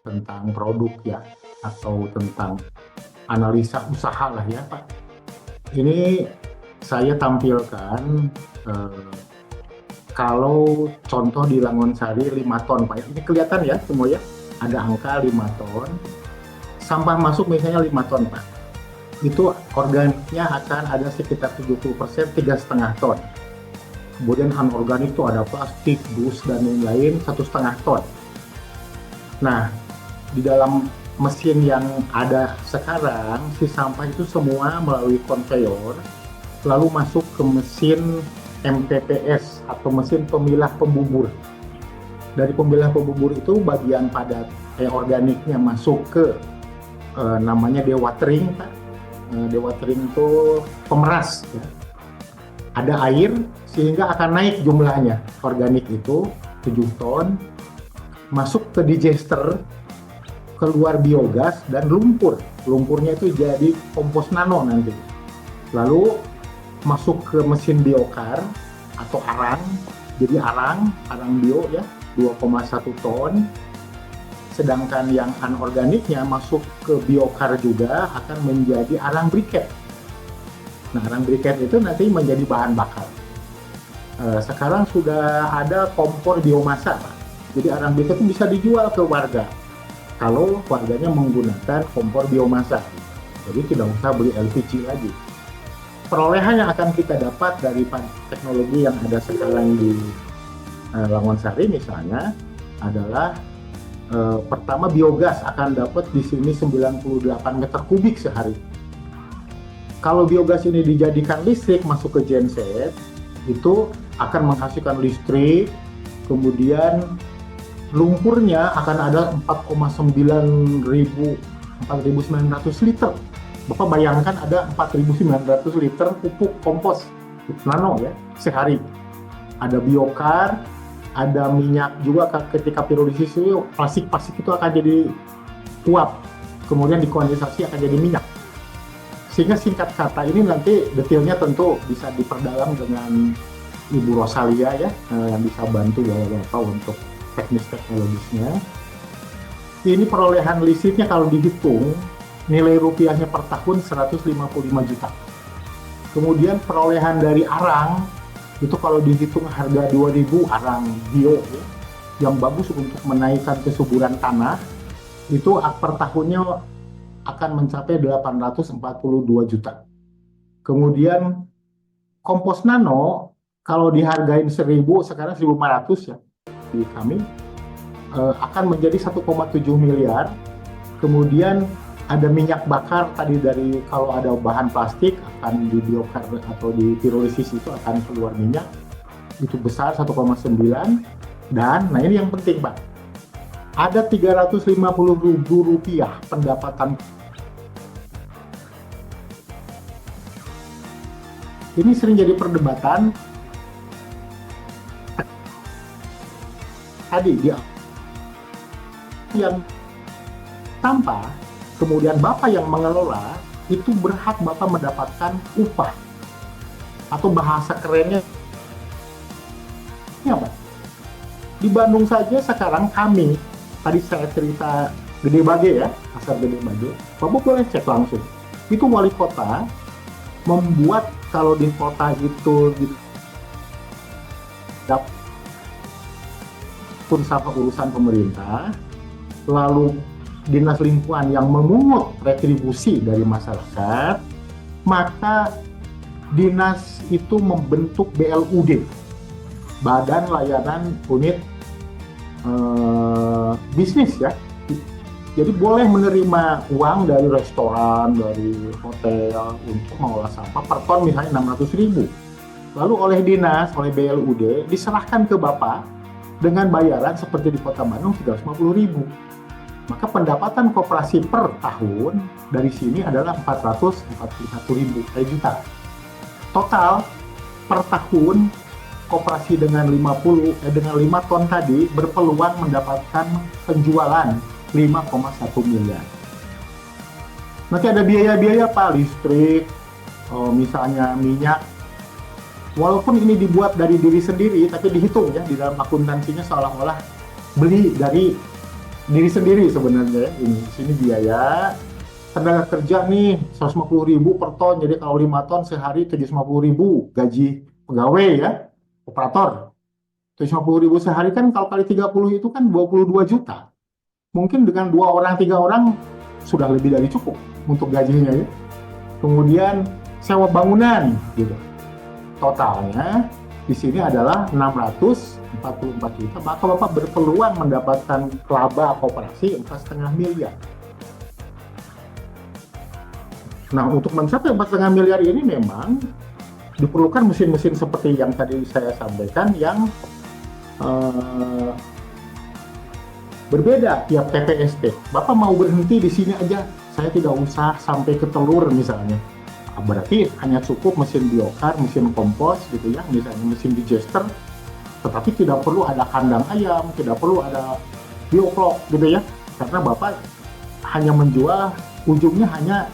tentang produk ya, atau tentang analisa usaha lah ya Pak. Ini saya tampilkan eh, kalau contoh di Langonsari 5 ton Pak. Ini kelihatan ya semua ya, ada angka 5 ton. Sampah masuk misalnya 5 ton Pak. Itu organiknya akan ada sekitar 70%, 3,5 ton. Kemudian anorganik itu ada plastik, dus, dan lain-lain 1,5 ton. Nah, di dalam mesin yang ada sekarang, si sampah itu semua melalui konveyor, lalu masuk ke mesin MPPS atau mesin pemilah pembubur. Dari pemilah pembubur itu bagian padat organiknya masuk ke namanya dewatering, Pak. Dewatering itu pemeras, ya. Ada air sehingga akan naik jumlahnya. Organik itu 7 ton, masuk ke digester, keluar biogas dan lumpur. Lumpurnya itu jadi kompos nano nanti. Lalu masuk ke mesin biokar atau arang. Jadi arang bio ya, 2,1 ton. Sedangkan yang anorganiknya masuk ke biokar juga akan menjadi arang briket. Nah, arang briket itu nanti menjadi bahan bakar. Sekarang sudah ada kompor biomasa, Pak. Jadi arang briket itu bisa dijual ke warga kalau warganya menggunakan kompor biomasa. Jadi tidak usah beli LPG lagi. Perolehan yang akan kita dapat dari teknologi yang ada sekarang di Langonsari misalnya adalah pertama biogas akan dapat di sini 98 meter kubik sehari. Kalau biogas ini dijadikan listrik masuk ke genset, itu akan menghasilkan listrik, kemudian lumpurnya akan ada 4,900 liter. Bapak bayangkan ada 4.900 liter pupuk kompos nano ya sehari. Ada biokar, ada minyak juga ketika pirolisis itu plastik itu akan jadi uap, kemudian dikondensasi akan jadi minyak. Sehingga singkat kata ini nanti detailnya tentu bisa diperdalam dengan Ibu Rosalia ya, yang bisa bantu Bapak untuk teknis teknologisnya. Ini perolehan listriknya kalau dihitung nilai rupiahnya per tahun 155 juta. Kemudian perolehan dari arang itu kalau dihitung harga 2.000 arang bio ya, yang bagus untuk menaikkan kesuburan tanah itu per tahunnya akan mencapai 842 juta. Kemudian kompos nano kalau dihargain 1.000 sekarang 1.500 ya di kami akan menjadi 1,7 miliar. Kemudian ada minyak bakar tadi dari kalau ada bahan plastik akan di biokar atau di pirolisis itu akan keluar minyak itu besar 1,9. Dan nah ini yang penting Pak, ada 350.000 rupiah pendapatan. Ini sering jadi perdebatan tadi dia yang tanpa kemudian Bapak yang mengelola itu berhak Bapak mendapatkan upah atau bahasa kerennya ini apa? Di Bandung saja sekarang kami tadi saya cerita Gede Bage ya, pasar Gede Bage, Bapak boleh cek langsung. Itu wali kota membuat kalau di kota itu pun sama urusan pemerintah, lalu dinas lingkungan yang memungut retribusi dari masyarakat, maka dinas itu membentuk BLUD, Badan Layanan Unit Bisnis ya. Jadi boleh menerima uang dari restoran, dari hotel untuk mengolah sampah per ton misalnya 600.000. Lalu oleh dinas, oleh BLUD diserahkan ke Bapak dengan bayaran seperti di Kota Bandung 350.000. Maka pendapatan koperasi per tahun dari sini adalah 441.000 juta. Total per tahun koperasi dengan 5 ton tadi berpeluang mendapatkan penjualan 5,1 miliar. Nanti ada biaya-biaya Pak, listrik, misalnya minyak. Walaupun ini dibuat dari diri sendiri, tapi dihitung ya di dalam akuntansinya seolah-olah beli dari diri sendiri sebenarnya. Ini di sini biaya tenaga kerja nih 150.000 per ton, jadi kalau 5 ton sehari 750.000 gaji pegawai ya, operator. 750.000 sehari kan kalau kali 30 itu kan 22 juta. Mungkin dengan 2 orang 3 orang sudah lebih dari cukup untuk gajinya ya. Kemudian sewa bangunan gitu. Totalnya di sini adalah 644 juta, maka Bapak berpeluang mendapatkan laba koperasi 4,5 miliar. Nah, untuk mencapai 4,5 miliar ini memang diperlukan mesin-mesin seperti yang tadi saya sampaikan yang berbeda tiap TPST. Bapak mau berhenti di sini aja, saya tidak usah sampai ke telur misalnya. Berarti hanya cukup mesin biokar, mesin kompos gitu ya, misalnya mesin digester, tetapi tidak perlu ada kandang ayam, tidak perlu ada bioflok gitu ya, karena Bapak hanya menjual ujungnya hanya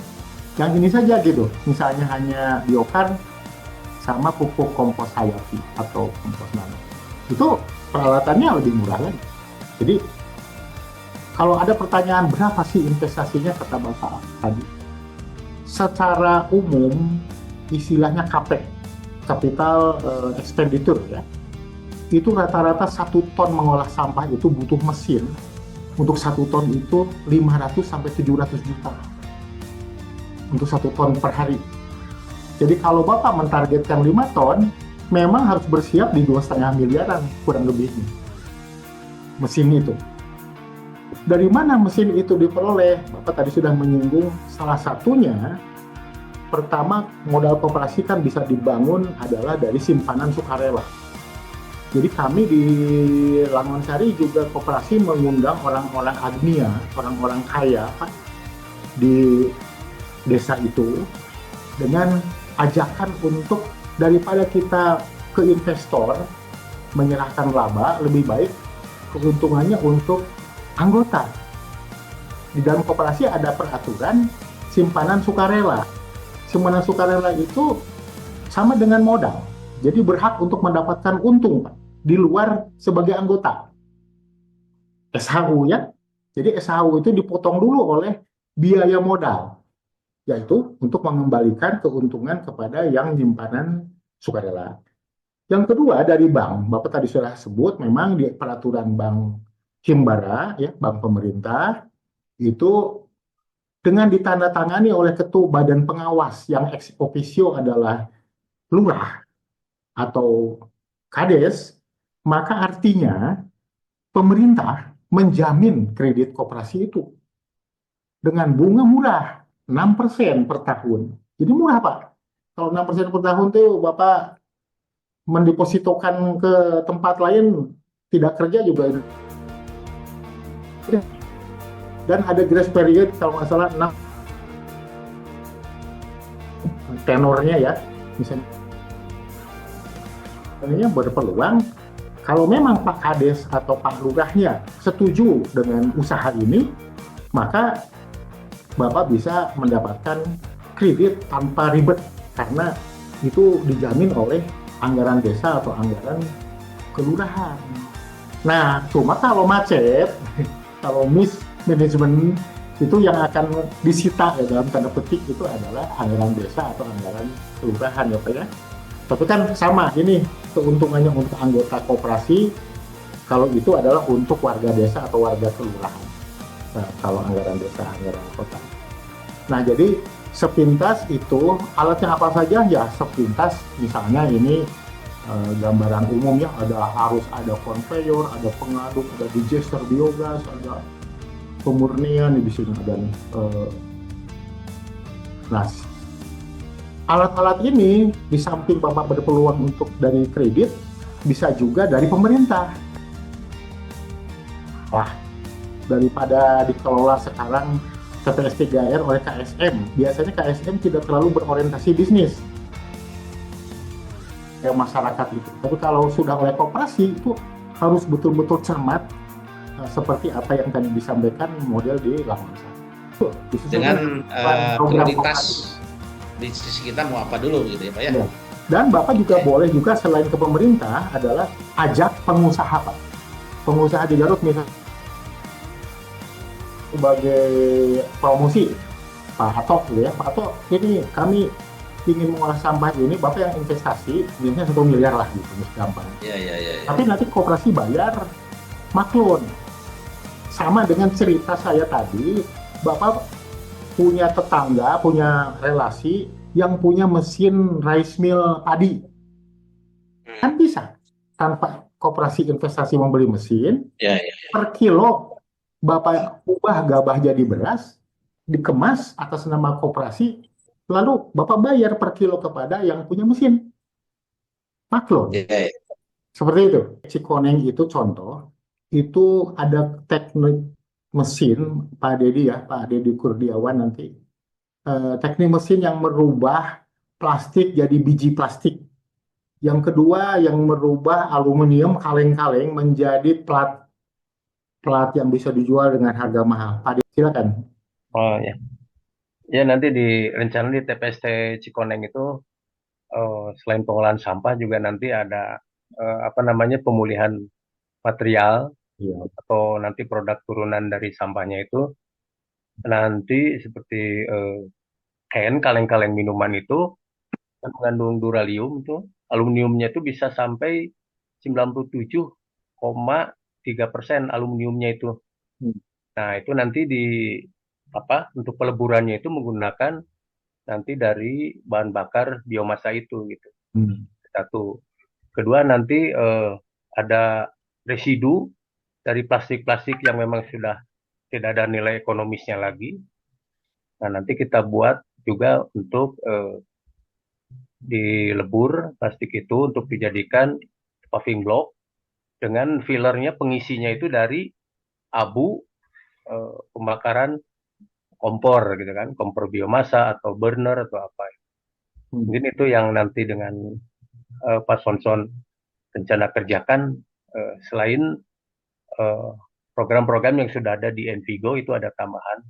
yang ini saja gitu, misalnya hanya biokar sama pupuk kompos hayati atau kompos nano. Itu peralatannya lebih murah lagi. Jadi kalau ada pertanyaan berapa sih investasinya kata Bapak tadi, secara umum istilahnya CAPEX, capital expenditure ya, itu rata-rata 1 ton mengolah sampah itu butuh mesin untuk 1 ton itu 500 sampai 700 juta untuk 1 ton per hari. Jadi kalau Bapak mentargetkan 5 ton, memang harus bersiap di 2,5 miliaran kurang lebihnya mesin itu. Dari mana mesin itu diperoleh? Bapak tadi sudah menyinggung salah satunya. Pertama, modal koperasi kan bisa dibangun adalah dari simpanan sukarela. Jadi kami di Langonsari juga koperasi mengundang orang-orang agnia, orang-orang kaya Pak, di desa itu dengan ajakan untuk daripada kita ke investor menyerahkan laba, lebih baik keuntungannya untuk anggota. Di dalam koperasi ada peraturan simpanan sukarela. Simpanan sukarela itu sama dengan modal. Jadi berhak untuk mendapatkan untung Pak, di luar sebagai anggota. SHU ya. Jadi SHU itu dipotong dulu oleh biaya modal, yaitu untuk mengembalikan keuntungan kepada yang simpanan sukarela. Yang kedua dari bank, Bapak tadi sudah sebut memang di peraturan Bank Himbara, ya, bank pemerintah, itu dengan ditandatangani oleh ketua badan pengawas yang ex officio adalah lurah atau kades, maka artinya pemerintah menjamin kredit koperasi itu dengan bunga murah 6% per tahun. Jadi murah Pak. Kalau 6% per tahun tuh Bapak mendepositokan ke tempat lain tidak kerja juga. Dan ada grace period kalau nggak salah 6 tenornya ya, misalnya berpeluang kalau memang Pak Kades atau Pak Lurahnya setuju dengan usaha ini, maka Bapak bisa mendapatkan kredit tanpa ribet karena itu dijamin oleh anggaran desa atau anggaran kelurahan. Nah, cuma kalau macet, kalau mismanagement itu yang akan disita ya dalam tanda petik itu adalah anggaran desa atau anggaran kelurahan ya Pak ya. Tapi kan sama, ini keuntungannya untuk anggota koperasi, kalau itu adalah untuk warga desa atau warga kelurahan. Nah, kalau anggaran desa, anggaran kota. Nah, jadi sepintas itu alatnya apa saja ya sepintas, misalnya ini gambaran umumnya harus ada konveyor, ada pengaduk, ada digester biogas, ada pemurnian di sini ada nah alat-alat ini di samping Bapak berpeluang untuk dari kredit bisa juga dari pemerintah. Wah, daripada dikelola sekarang TPS 3R oleh KSM, biasanya KSM tidak terlalu berorientasi bisnis kayak masyarakat itu. Tapi kalau sudah oleh koperasi itu harus betul-betul cermat seperti apa yang tadi disampaikan model di Langonsari. Dengan prioritas di sisi kita mau apa dulu gitu ya Pak ya. Ya. Dan Bapak juga boleh juga selain ke pemerintah adalah ajak pengusaha Pak. Pengusaha di Garut misalnya sebagai promosi Pak Atok gitu ya, Pak Atok ini kami ingin mengolah sampah ini, Bapak yang investasi biasanya 1 miliar lah gitu, gampang. Iya, iya, iya, iya. Tapi nanti koperasi bayar maklun. Sama dengan cerita saya tadi, Bapak punya tetangga, punya relasi yang punya mesin rice mill padi. Kan bisa. Tanpa koperasi investasi membeli mesin, Iya, iya. per kilo Bapak ubah gabah jadi beras, dikemas atas nama koperasi, lalu Bapak bayar per kilo kepada yang punya mesin. Maklum. Iya, iya. Seperti itu. Cikoneng itu contoh, itu ada teknik mesin, Pak Dedi ya, Pak Dedi Kurniawan nanti. Teknik mesin yang merubah plastik jadi biji plastik. Yang kedua yang merubah aluminium kaleng-kaleng menjadi plat plat yang bisa dijual dengan harga mahal. Pak Dedi, silakan. Oh ya, ya nanti di rencana di TPST Cikoneng itu selain pengolahan sampah juga nanti ada apa namanya pemulihan material Iya. atau nanti produk turunan dari sampahnya itu nanti seperti kaleng-kaleng minuman itu kan mengandung duralium itu aluminiumnya itu bisa sampai 97,3% aluminiumnya itu. Hmm. Nah itu nanti di apa untuk peleburannya itu menggunakan nanti dari bahan bakar biomasa itu gitu. Hmm. Satu. Kedua nanti ada residu dari plastik-plastik yang memang sudah tidak ada nilai ekonomisnya lagi. Nah nanti kita buat juga untuk dilebur plastik itu untuk dijadikan paving block dengan fillernya pengisinya itu dari abu pembakaran kompor gitu kan, kompor biomasa atau burner atau apa. Mungkin itu yang nanti dengan Pak Sonson rencana kerjakan selain program-program yang sudah ada di Envigo itu ada tambahan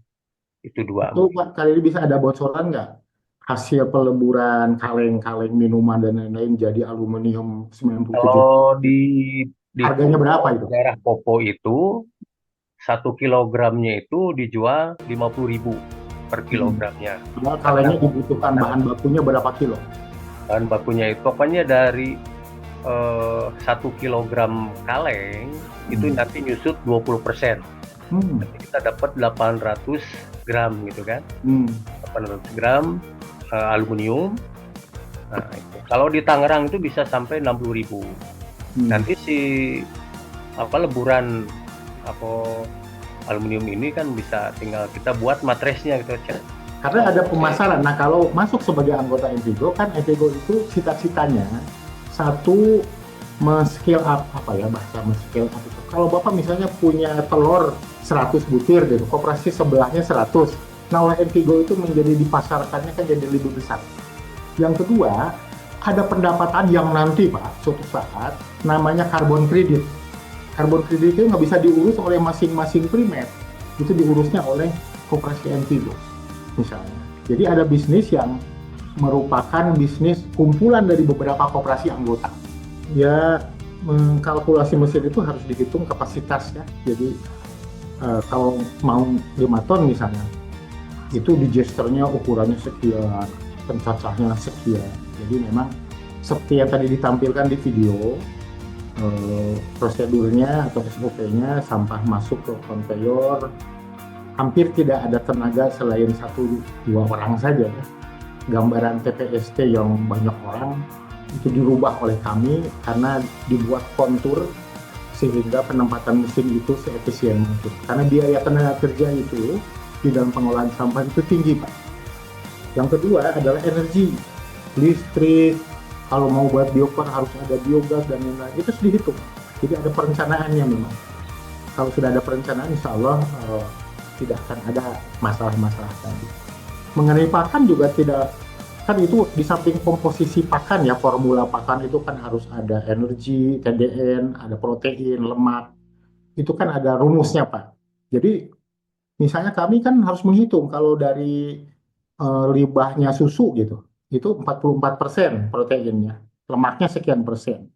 itu dua. Itu Pak, kali ini bisa ada bocoran nggak? Hasil peleburan kaleng-kaleng minuman dan lain-lain jadi aluminium 97. Kalau di Harganya berapa itu? daerah Popo itu 1 kilogramnya itu dijual 50.000 per kilogramnya. Padahal kalengnya dibutuhkan bahan bakunya berapa kilo? Bahan bakunya itu pokoknya dari 1 kilogram kaleng itu nanti nyusut 20%. Nanti kita dapat 800 gram gitu kan. 800 gram aluminium. Nah, itu. Kalau di Tangerang itu bisa sampai 60.000. Nanti si leburan aluminium ini kan bisa tinggal kita buat matresnya gitu. Karena ada pemasaran. Nah, kalau masuk sebagai anggota Envigo, kan Envigo itu cita-citanya satu men-scale up, bahasa men-scale up itu. Kalau Bapak misalnya punya telur 100 butir gitu, koperasi sebelahnya 100. Nah, oleh Envigo itu menjadi dipasarkannya kan jadi lebih besar. Yang kedua, ada pendapatan yang nanti Pak, suatu saat namanya carbon credit. Carbon credit itu nggak bisa diurus oleh masing-masing primer, itu diurusnya oleh koperasi Envigo misalnya. Jadi ada bisnis yang merupakan bisnis kumpulan dari beberapa koperasi anggota. Ya, mengkalkulasi mesin itu harus dihitung kapasitas ya. Jadi kalau mau 5 ton misalnya, itu digesternya ukurannya sekian, pencacahnya sekian. Jadi memang seperti yang tadi ditampilkan di video, prosedurnya atau SOP-nya, sampah masuk ke konveyor, hampir tidak ada tenaga selain 1-2 orang saja ya. Gambaran TPST yang banyak orang itu dirubah oleh kami karena dibuat kontur sehingga penempatan mesin itu seefisien mungkin. Karena biaya tenaga kerja itu di dalam pengolahan sampah itu tinggi Pak. Yang kedua adalah energi, listrik, kalau mau buat biopar harus ada biogas dan lain-lain, itu sudah dihitung. Jadi ada perencanaannya memang. Kalau sudah ada perencanaan, insya Allah tidak akan ada masalah-masalah tadi. Mengenai pakan juga tidak, kan itu di samping komposisi pakan ya, formula pakan itu kan harus ada energi, TDN, ada protein, lemak, itu kan ada rumusnya Pak. Jadi misalnya kami kan harus menghitung kalau dari limbahnya susu gitu, itu 44% proteinnya, lemaknya sekian persen.